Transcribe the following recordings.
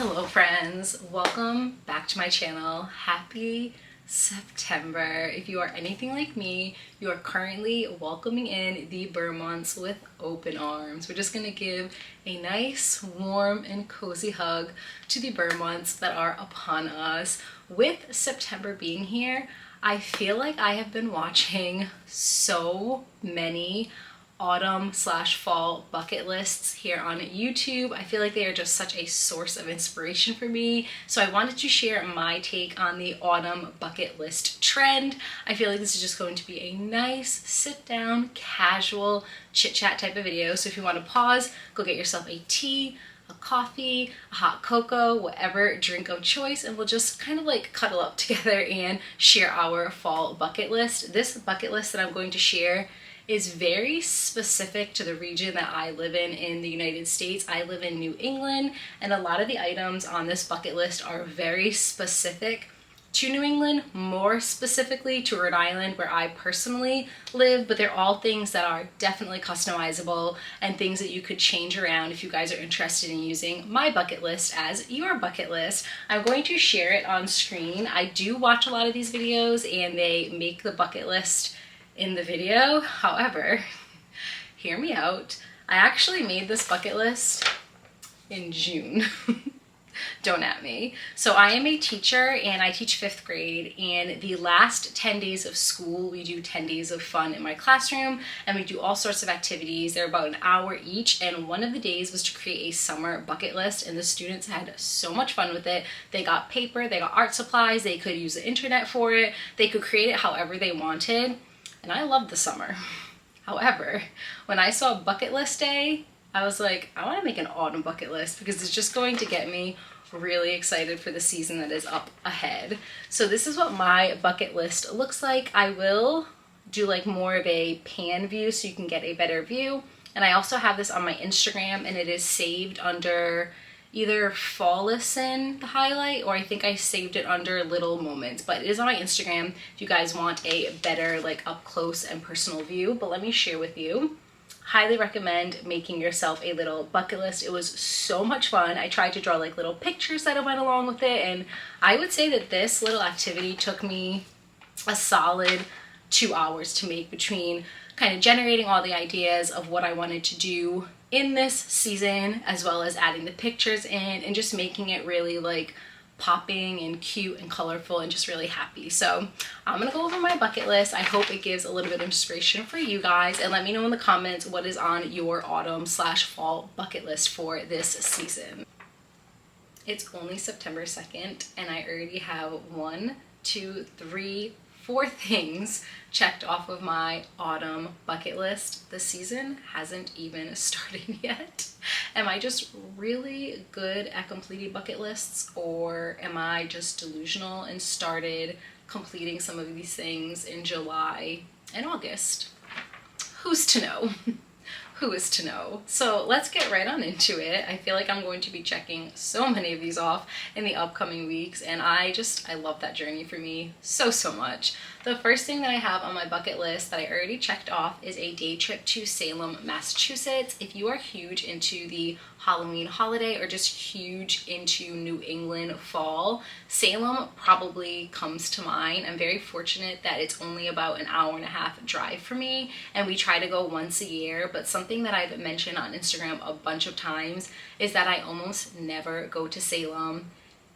Hello friends, welcome back to my channel. Happy September. If you are anything like me, you are currently welcoming in the Burr months with open arms. We're just gonna give a nice, warm, and cozy hug to the Burr months that are upon us. With September being here, I feel like I have been watching so many autumn/fall bucket lists here on YouTube. I feel like they are just such a source of inspiration for me. So I wanted to share my take on the autumn bucket list trend. I feel like this is just going to be a nice sit down, casual chit chat type of video. So if you want to pause, go get yourself a tea, a coffee, a hot cocoa, whatever drink of choice, and we'll just kind of like cuddle up together and share our fall bucket list. This bucket list that I'm going to share is very specific to the region that I live in the United States. I live in New England, and a lot of the items on this bucket list are very specific to New England, more specifically to Rhode Island where I personally live, but they're all things that are definitely customizable and things that you could change around if you guys are interested in using my bucket list as your bucket list. I'm going to share it on screen. I do watch a lot of these videos and they make the bucket list in the video. However, hear me out. I actually made this bucket list in June. Don't at me. So I am a teacher and I teach 5th grade, and the last 10 days of school we do 10 days of fun in my classroom, and we do all sorts of activities. They're about an hour each, and one of the days was to create a summer bucket list, and the students had so much fun with it. They got paper, they got art supplies, they could use the internet for it, they could create it however they wanted. And I loved the summer. However, when I saw bucket list day, I was like, I want to make an autumn bucket list because it's just going to get me really excited for the season that is up ahead. So this is what my bucket list looks like. I will do like more of a pan view so you can get a better view. And I also have this on my Instagram, and it is saved under either Fall Listen, the highlight, or I think I saved it under Little Moments, but it is on my Instagram if you guys want a better like up close and personal view. But let me share with you. Highly recommend making yourself a little bucket list. It was so much fun. I tried to draw like little pictures that went along with it, and I would say that this little activity took me a solid 2 hours to make, between kind of generating all the ideas of what I wanted to do in this season, as well as adding the pictures in and just making it really like popping and cute and colorful and just really happy. So I'm gonna go over my bucket list. I hope it gives a little bit of inspiration for you guys, and let me know in the comments what is on your autumn/fall bucket list for this season. It's only September 2nd and I already have 1, 2, 3, 4 things checked off of my autumn bucket list. The season hasn't even started yet. Am I just really good at completing bucket lists, or am I just delusional and started completing some of these things in July and August? Who's to know? Who is to know? So let's get right on into it. I feel like I'm going to be checking so many of these off in the upcoming weeks, and I love that journey for me so much. The first thing that I have on my bucket list that I already checked off is a day trip to Salem, Massachusetts. If you are huge into the Halloween holiday or just huge into New England fall, Salem probably comes to mind. I'm very fortunate that it's only about an hour-and-a-half drive for me, and we try to go once a year. But something that I've mentioned on Instagram a bunch of times is that I almost never go to Salem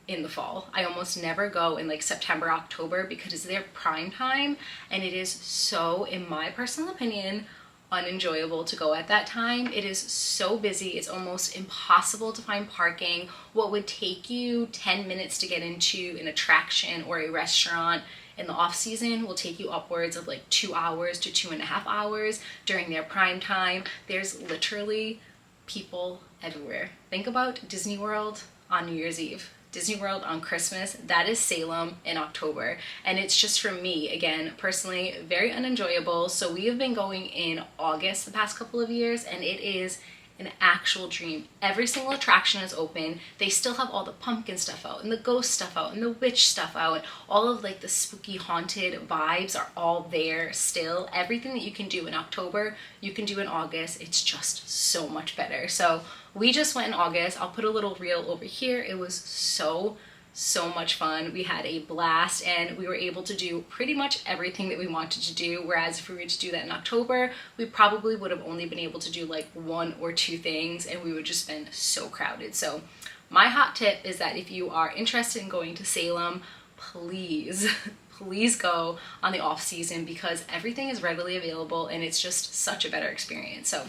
in the fall. I almost never go in like September, October, because it's their prime time, and it is so, in my personal opinion, unenjoyable to go at that time. It is so busy. It's almost impossible to find parking. What would take you 10 minutes to get into an attraction or a restaurant in the off season will take you upwards of like 2 hours to 2.5 hours during their prime time. There's literally people everywhere. Think about Disney World on New Year's Eve, Disney World on Christmas. That is Salem in October, and it's just, for me, again, personally, very unenjoyable. So we have been going in August the past couple of years, and it is an actual dream. Every single attraction is open. They still have all the pumpkin stuff out and the ghost stuff out and the witch stuff out. All of like the spooky haunted vibes are all there still. Everything that you can do in October, you can do in August. It's just so much better. So We just went in August. I'll put a little reel over here. It was so much fun. We had a blast and we were able to do pretty much everything that we wanted to do, whereas if we were to do that in October, we probably would have only been able to do like 1 or 2 things and we would just been so crowded. So my hot tip is that if you are interested in going to Salem, please please go on the off season because everything is readily available and it's just such a better experience. So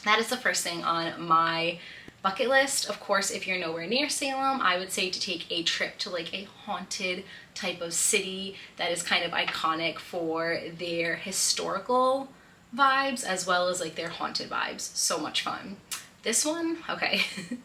that is the first thing on my bucket list. Of course, if you're nowhere near Salem, I would say to take a trip to like a haunted type of city that is kind of iconic for their historical vibes as well as like their haunted vibes. So much fun. This one, okay,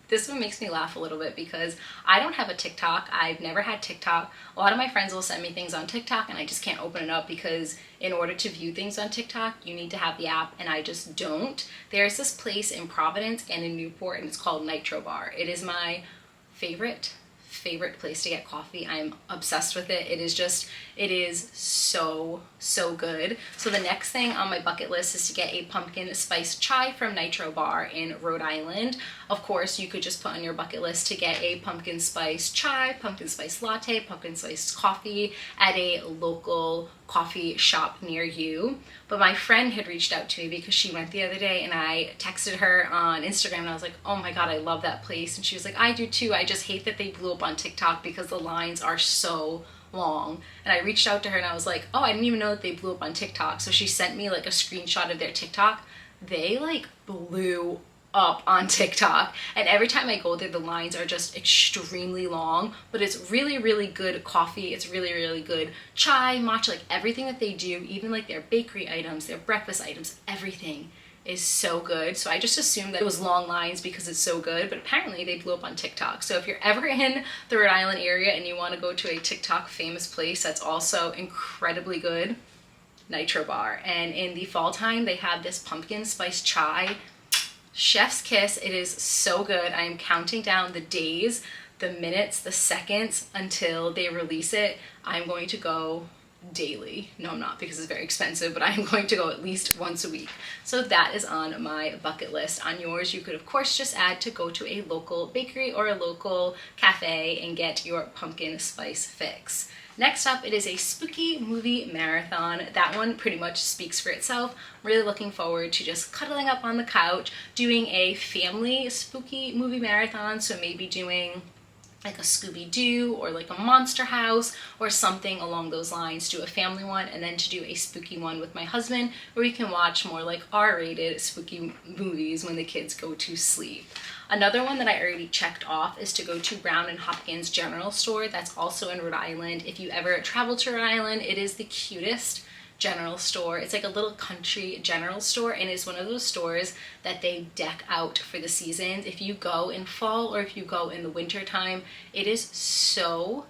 this one makes me laugh a little bit because I don't have a TikTok. I've never had TikTok. A lot of my friends will send me things on TikTok and I just can't open it up because in order to view things on TikTok, you need to have the app and I just don't. There's this place in Providence and in Newport and it's called Nitro Bar. It is my favorite place to get coffee. I'm obsessed with it. It is so good. So the next thing on my bucket list is to get a pumpkin spice chai from Nitro Bar in Rhode Island. Of course, you could just put on your bucket list to get a pumpkin spice chai, pumpkin spice latte, pumpkin spice coffee at a local coffee shop near you. But my friend had reached out to me because she went the other day and I texted her on Instagram and I was like, oh my God, I love that place. And she was like, I do too. I just hate that they blew up on TikTok because the lines are so long. And I reached out to her and I was like, oh, I didn't even know that they blew up on TikTok. So she sent me like a screenshot of their TikTok. They like blew up on TikTok, and every time I go there the lines are just extremely long, but it's really good coffee. It's really good chai, matcha, like everything that they do, even like their bakery items, their breakfast items, everything is so good. So I just assumed that it was long lines because it's so good, but apparently they blew up on TikTok. So if you're ever in the Rhode Island area and you want to go to a TikTok famous place that's also incredibly good, Nitro Bar. And in the fall time they have this pumpkin spice chai. Chef's kiss. It is so good. I am counting down the days, the minutes, the seconds until they release it. I'm going to go daily. No, I'm not because it's very expensive, but I'm going to go at least once a week. So that is on my bucket list. On yours, you could of course just add to go to a local bakery or a local cafe and get your pumpkin spice fix. Next up, it is a spooky movie marathon. That one pretty much speaks for itself. I'm really looking forward to just cuddling up on the couch, doing a family spooky movie marathon. So maybe doing like a Scooby-Doo or like a Monster House or something along those lines. Do a family one and then to do a spooky one with my husband where we can watch more like R-rated spooky movies when the kids go to sleep. Another one that I already checked off is to go to Brown and Hopkins General Store. That's also in Rhode Island. If you ever travel to Rhode Island, it is the cutest general store. It's like a little country general store and it's one of those stores that they deck out for the seasons. If you go in fall or if you go in the winter time, it is so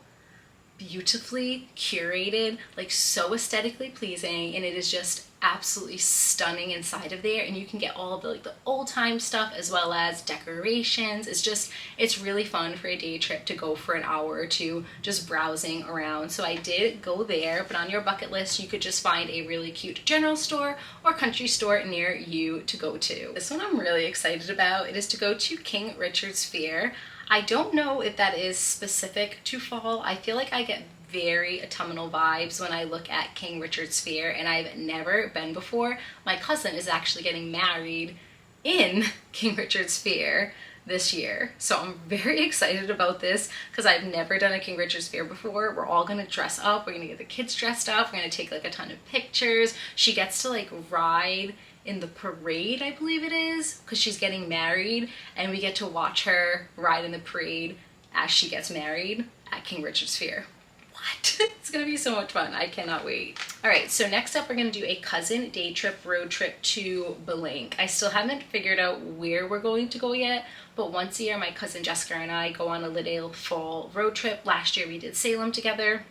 beautifully curated, like so aesthetically pleasing, and it is just absolutely stunning inside of there. And you can get all of the like the old time stuff as well as decorations. It's really fun for a day trip to go for an hour or two just browsing around. So I did go there, but on your bucket list you could just find a really cute general store or country store near you to go to. This one I'm really excited about. It is to go to King Richard's Fair. I don't know if that is specific to fall. I feel like I get very autumnal vibes when I look at King Richard's Fair, and I've never been before. My cousin is actually getting married in King Richard's Fair this year, so I'm very excited about this because I've never done a King Richard's Fair before. We're all gonna dress up, we're gonna get the kids dressed up, we're gonna take like a ton of pictures. She gets to like ride in the parade, I believe it is, because she's getting married, and we get to watch her ride in the parade as she gets married at King Richard's Fair. What? It's gonna be so much fun. I cannot wait. All right, so next up we're gonna do a cousin day trip, road trip to Blank. I still haven't figured out where we're going to go yet, but once a year my cousin Jessica and I go on a little fall road trip. Last year we did Salem together.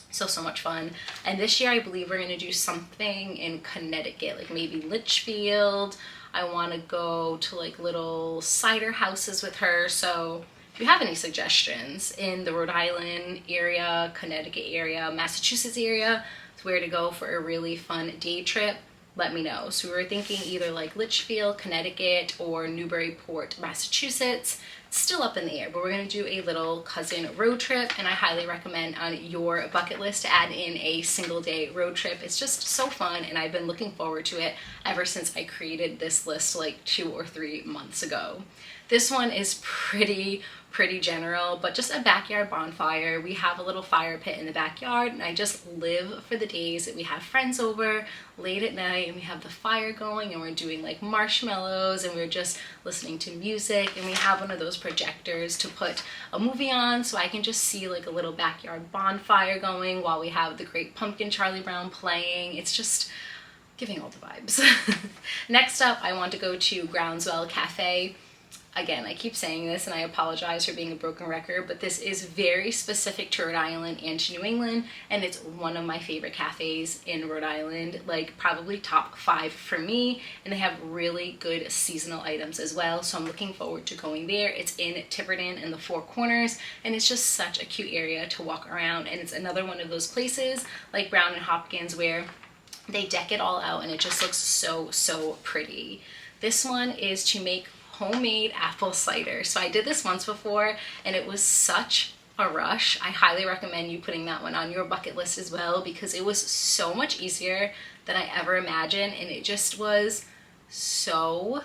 So much fun. And this year I believe we're gonna do something in Connecticut, like maybe Litchfield. I want to go to like little cider houses with her. So if you have any suggestions in the Rhode Island area, Connecticut area, Massachusetts area, it's where to go for a really fun day trip, let me know. So we were thinking either like Litchfield, Connecticut, or Newburyport, Massachusetts. It's still up in the air, but we're gonna do a little cousin road trip, and I highly recommend on your bucket list to add in a single day road trip. It's just so fun, and I've been looking forward to it ever since I created this list like 2 or 3 months ago. This one is pretty general, but just a backyard bonfire. We have a little fire pit in the backyard, and I just live for the days that we have friends over late at night and we have the fire going and we're doing like marshmallows and we're just listening to music, and we have one of those projectors to put a movie on so I can just see like a little backyard bonfire going while we have the Great Pumpkin Charlie Brown playing. It's just giving all the vibes. Next up, I want to go to Groundswell Cafe. Again, I keep saying this and I apologize for being a broken record, but this is very specific to Rhode Island and to New England, and it's one of my favorite cafes in Rhode Island, like probably top 5 for me, and they have really good seasonal items as well, so I'm looking forward to going there. It's in Tiverton in the Four Corners, and it's just such a cute area to walk around, and it's another one of those places like Brown and Hopkins where they deck it all out and it just looks so pretty. This one is to make homemade apple cider. So I did this once before and it was such a rush. I highly recommend you putting that one on your bucket list as well, because it was so much easier than I ever imagined, and it just was so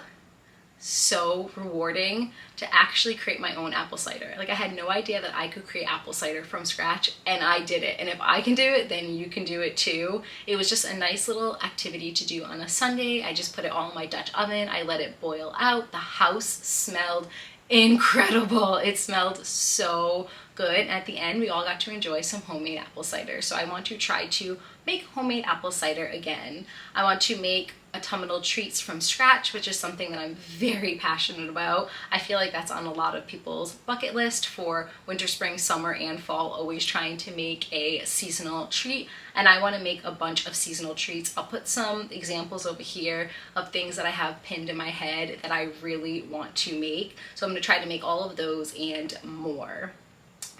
rewarding to actually create my own apple cider. Like, I had no idea that I could create apple cider from scratch, and I did it. And if I can do it, then you can do it too. It was just a nice little activity to do on a Sunday. I just put it all in my Dutch oven. I let it boil out. The house smelled incredible. It smelled so good. And at the end, we all got to enjoy some homemade apple cider. So I want to try to make homemade apple cider again. I want to make autumnal treats from scratch, which is something that I'm very passionate about. I feel like that's on a lot of people's bucket list for winter, spring, summer, and fall, always trying to make a seasonal treat. And I want to make a bunch of seasonal treats. I'll put some examples over here of things that I have pinned in my head that I really want to make. So I'm going to try to make all of those and more.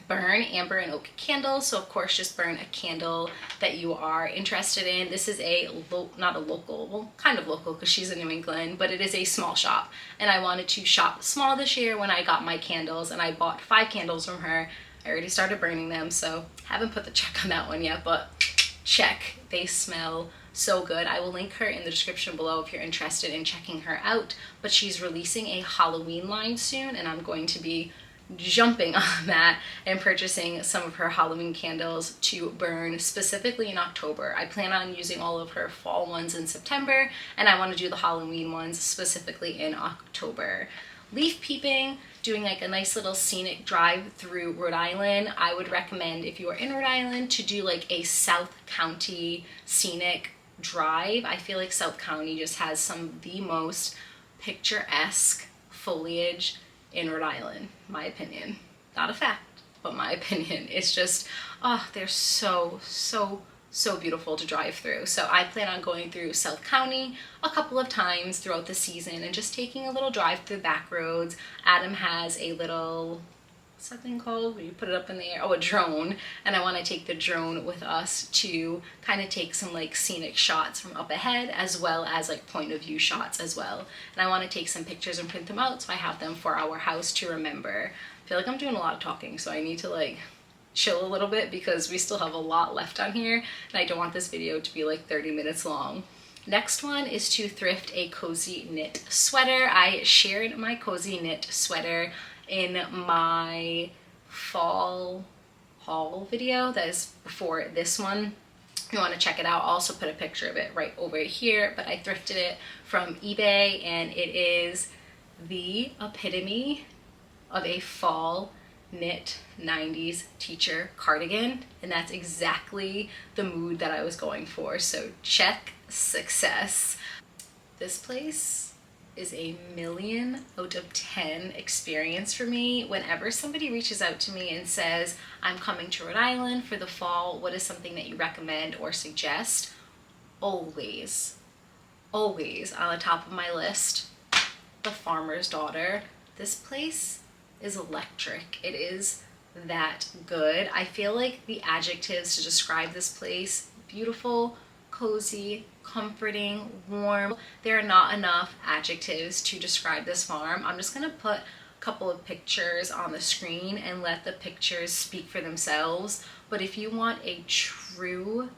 Burn amber and oak candles. So of course, just burn a candle that you are interested in. This is not a local, well, kind of local because she's in New England, but it is a small shop. And I wanted to shop small this year when I got my candles, and I bought 5 candles from her. I already started burning them, so haven't put the check on that one yet, but check. They smell so good. I will link her in the description below if you're interested in checking her out. But she's releasing a Halloween line soon, and I'm going to be jumping on that and purchasing some of her Halloween candles to burn specifically in October. I plan on using all of her fall ones in September, and I want to do the Halloween ones specifically in October. Leaf peeping, doing like a nice little scenic drive through Rhode Island. I would recommend, if you are in Rhode Island, to do like a South County scenic drive. I feel like South County just has some of the most picturesque foliage in Rhode Island, my opinion. Not a fact, but my opinion. It's just, oh, they're so beautiful to drive through. So I plan on going through South County a couple of times throughout the season and just taking a little drive through the back roads. Adam has a little, what's that thing called where you put it up in the air? Oh, a drone. And I want to take the drone with us to kind of take some like scenic shots from up ahead, as well as like point of view shots as well. And I want to take some pictures and print them out so I have them for our house to remember. I feel like I'm doing a lot of talking, so I need to like chill a little bit because we still have a lot left on here, and I don't want this video to be like 30 minutes long. Next one is to thrift a cozy knit sweater. I shared my cozy knit sweater in my fall haul video that is before this one. If you want to check it out, I'll also put a picture of it right over here, but I thrifted it from eBay, and it is the epitome of a fall knit 90s teacher cardigan, and that's exactly the mood that I was going for. So check, success. This place is a 1,000,000 out of 10 experience for me. Whenever somebody reaches out to me and says, I'm coming to Rhode Island for the fall, what is something that you recommend or suggest? Always on the top of my list, the Farmer's Daughter. This place is electric. It is that good. I feel like the adjectives to describe this place: beautiful, cozy, comforting, warm. There are not enough adjectives to describe this farm. I'm just gonna put a couple of pictures on the screen and let the pictures speak for themselves. But if you want a true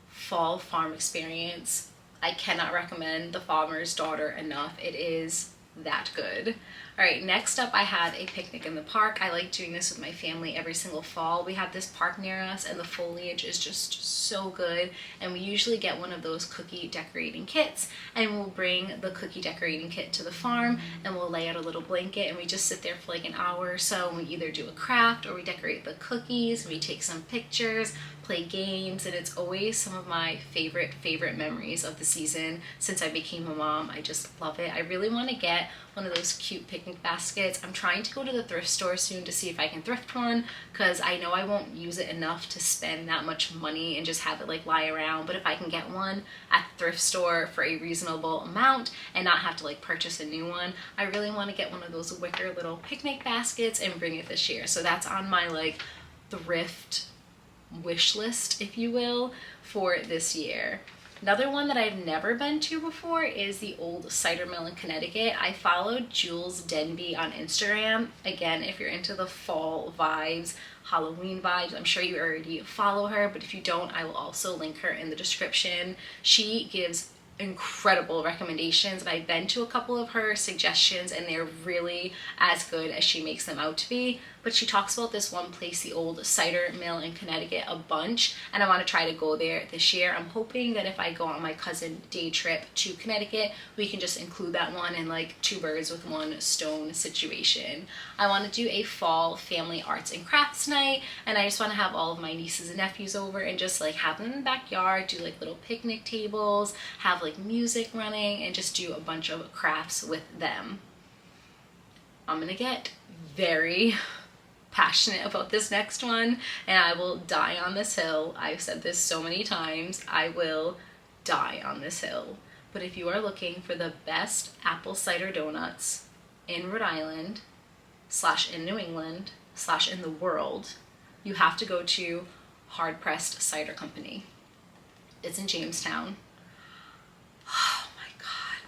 fall farm experience, I cannot recommend The Farmer's Daughter enough. It is that good. All right, next up I had a picnic in the park. I like doing this with my family every single fall. We have this park near us and the foliage is just so good, and we usually get one of those cookie decorating kits, and we'll bring the cookie decorating kit to the farm and we'll lay out a little blanket and we just sit there for like an hour or so, and we either do a craft or we decorate the cookies, we take some pictures, play games, and it's always some of my favorite memories of the season since I became a mom. I just love it. I really want to get one of those cute picnic baskets. I'm trying to go to the thrift store soon to see if I can thrift one, because I know I won't use it enough to spend that much money and just have it like lie around. But if I can get one at the thrift store for a reasonable amount and not have to like purchase a new one, I really want to get one of those wicker little picnic baskets and bring it this year. So that's on my like thrift wish list, if you will, for this year. Another one that I've never been to before is the Old Cider Mill in Connecticut. I followed Jules Denby on Instagram. Again, if you're into the fall vibes, Halloween vibes, I'm sure you already follow her, but if you don't, I will also link her in the description. She gives incredible recommendations, and I've been to a couple of her suggestions and they're really as good as she makes them out to be. But she talks about this one place, the Old Cider Mill in Connecticut, a bunch, and I want to try to go there this year. I'm hoping that if I go on my cousin day trip to Connecticut, we can just include that one in like two birds with one stone situation. I want to do a fall family arts and crafts night, and I just want to have all of my nieces and nephews over and just like have them in the backyard, do like little picnic tables, have like music running, and just do a bunch of crafts with them. I'm gonna get very passionate about this next one, and I will die on this hill. I've said this so many times, I will die on this hill. But if you are looking for the best apple cider donuts in Rhode Island / in New England / in the world, you have to go to Hard Pressed Cider Company. It's in Jamestown.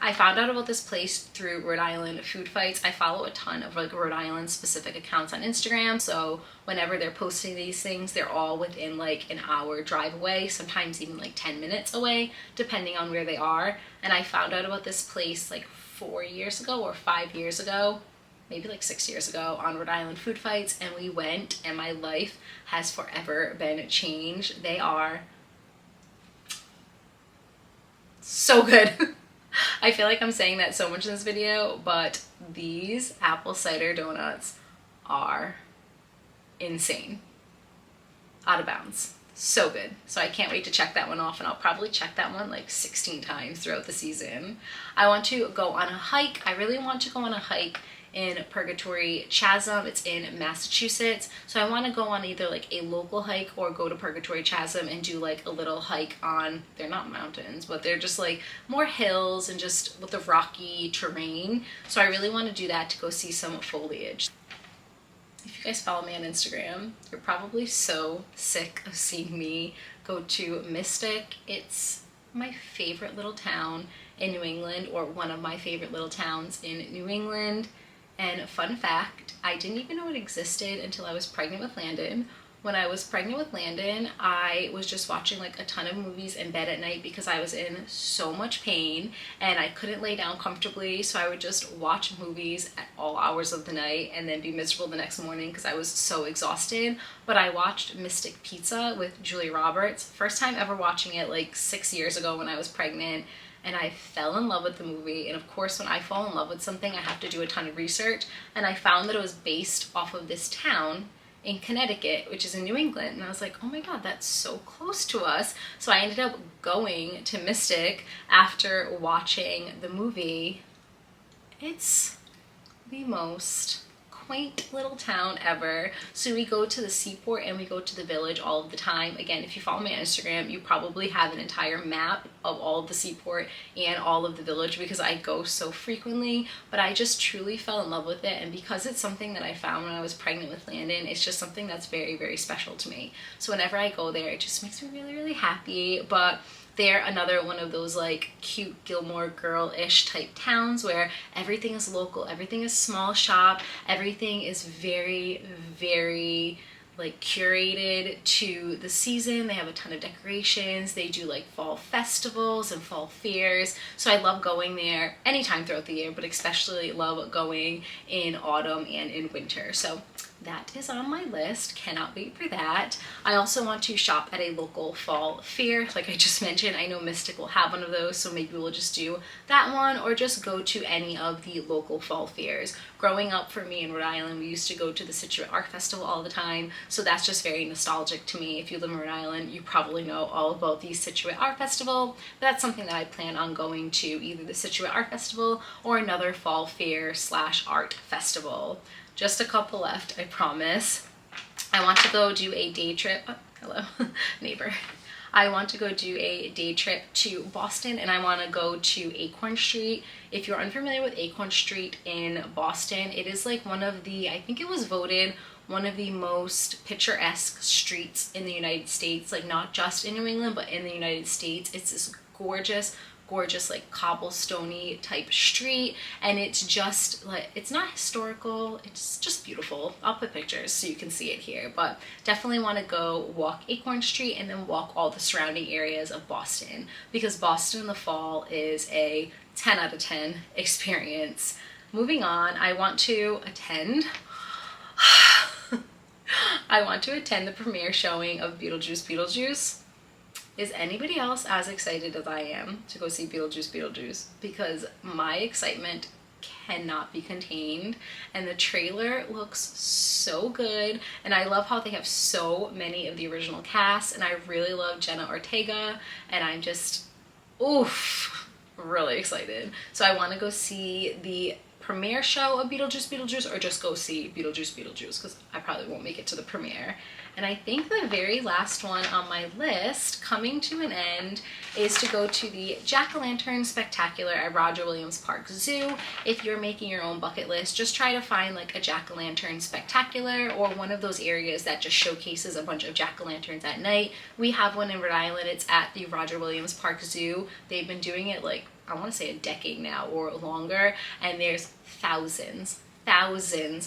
I found out about this place through Rhode Island Food Fights. I follow a ton of like Rhode Island specific accounts on Instagram, so whenever they're posting these things, they're all within like an hour drive away, sometimes even like 10 minutes away, depending on where they are. And I found out about this place like 4 years ago or 5 years ago, maybe like 6 years ago, on Rhode Island Food Fights, and we went, and my life has forever been changed. They are so good. I feel like I'm saying that so much in this video, but these apple cider donuts are insane. Out of bounds. So good. So I can't wait to check that one off, and I'll probably check that one like 16 times throughout the season. I want to go on a hike. I really want to go on a hike in Purgatory Chasm. It's in Massachusetts. So I want to go on either like a local hike or go to Purgatory Chasm and do like a little hike on, they're not mountains, but they're just like more hills and just with the rocky terrain. So I really want to do that to go see some foliage. If you guys follow me on Instagram, you're probably so sick of seeing me go to Mystic. It's my favorite little town in New England, or one of my favorite little towns in New England. And fun fact, I didn't even know it existed until I was pregnant with Landon. When I was pregnant with Landon, I was just watching like a ton of movies in bed at night because I was in so much pain and I couldn't lay down comfortably, so I would just watch movies at all hours of the night and then be miserable the next morning because I was so exhausted. But I watched Mystic Pizza with Julia Roberts, first time ever watching it like 6 years ago when I was pregnant, and I fell in love with the movie. And of course, when I fall in love with something, I have to do a ton of research, and I found that it was based off of this town in Connecticut, which is in New England, and I was like, oh my god, that's so close to us. So I ended up going to Mystic after watching the movie. It's the most quaint little town ever. So we go to the seaport and we go to the village all of the time. Again, if you follow me on Instagram, you probably have an entire map of all of the seaport and all of the village because I go so frequently. But I just truly fell in love with it, and because it's something that I found when I was pregnant with Landon, it's just something that's very, very special to me. So whenever I go there, it just makes me really, really happy. But They're another one of those like cute Gilmore Girl-ish type towns where everything is local, everything is small shop, everything is very, very like curated to the season. They have a ton of decorations. They do like fall festivals and fall fairs. So I love going there anytime throughout the year, but especially love going in autumn and in winter. So that is on my list. Cannot wait for that. I also want to shop at a local fall fair. Like I just mentioned, I know Mystic will have one of those, so maybe we'll just do that one or just go to any of the local fall fairs. Growing up for me in Rhode Island, we used to go to the Situate Art Festival all the time, so that's just very nostalgic to me. If you live in Rhode Island, you probably know all about the Situate Art Festival. But that's something that I plan on going to, either the Situate Art Festival or another fall fair / art festival. Just a couple left, I promise. I want to go do a day trip. Oh, hello, neighbor. I want to go do a day trip to Boston, and I want to go to Acorn Street. If you're unfamiliar with Acorn Street in Boston, it is like one of the, I think it was voted one of the most picturesque streets in the United States, like not just in New England, but in the United States. It's this gorgeous like cobblestone-y type street, and it's just like, it's not historical, it's just beautiful. I'll put pictures so you can see it here, but definitely want to go walk Acorn Street and then walk all the surrounding areas of Boston, because Boston in the fall is a 10 out of 10 experience. Moving on, I want to attend the premiere showing of Beetlejuice. Is anybody else as excited as I am to go see Beetlejuice? Because my excitement cannot be contained, and the trailer looks so good, and I love how they have so many of the original cast, and I really love Jenna Ortega, and I'm just, oof, really excited. So I want to go see the premiere show of Beetlejuice, or just go see Beetlejuice, because I probably won't make it to the premiere. And I think the very last one on my list, coming to an end, is to go to the Jack-o'-lantern Spectacular at Roger Williams Park Zoo. If you're making your own bucket list, just try to find like a Jack-o'-lantern Spectacular or one of those areas that just showcases a bunch of Jack-o'-lanterns at night. We have one in Rhode Island. It's at the Roger Williams Park Zoo. They've been doing it like, I want to say a decade now or longer, and there's thousands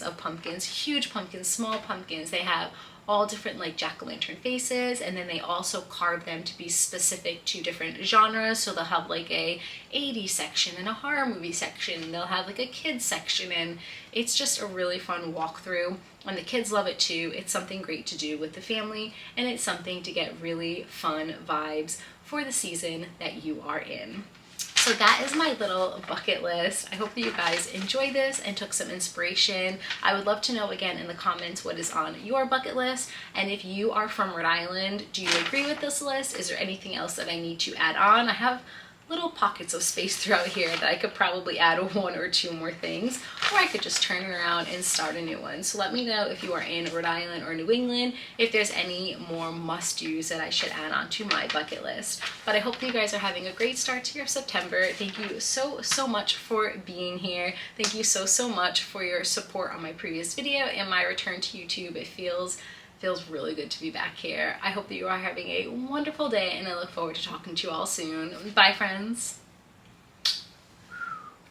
of pumpkins, huge pumpkins, small pumpkins. They have all different like jack-o'-lantern faces, and then they also carve them to be specific to different genres. So they'll have like a 80s section and a horror movie section, and they'll have like a kids section, and it's just a really fun walkthrough, and the kids love it too. It's something great to do with the family, and it's something to get really fun vibes for the season that you are in. So that is my little bucket list. I hope that you guys enjoyed this and took some inspiration. I would love to know again in the comments what is on your bucket list. And if you are from Rhode Island, do you agree with this list? Is there anything else that I need to add on? I have little pockets of space throughout here that I could probably add 1 or 2 more things, or I could just turn it around and start a new one. So let me know if you are in Rhode Island or New England, if there's any more must-dos that I should add on to my bucket list. But I hope you guys are having a great start to your September. Thank you so much for being here. Thank you so much for your support on my previous video and my return to YouTube. It feels really good to be back here. I hope that you are having a wonderful day, and I look forward to talking to you all soon. Bye, friends.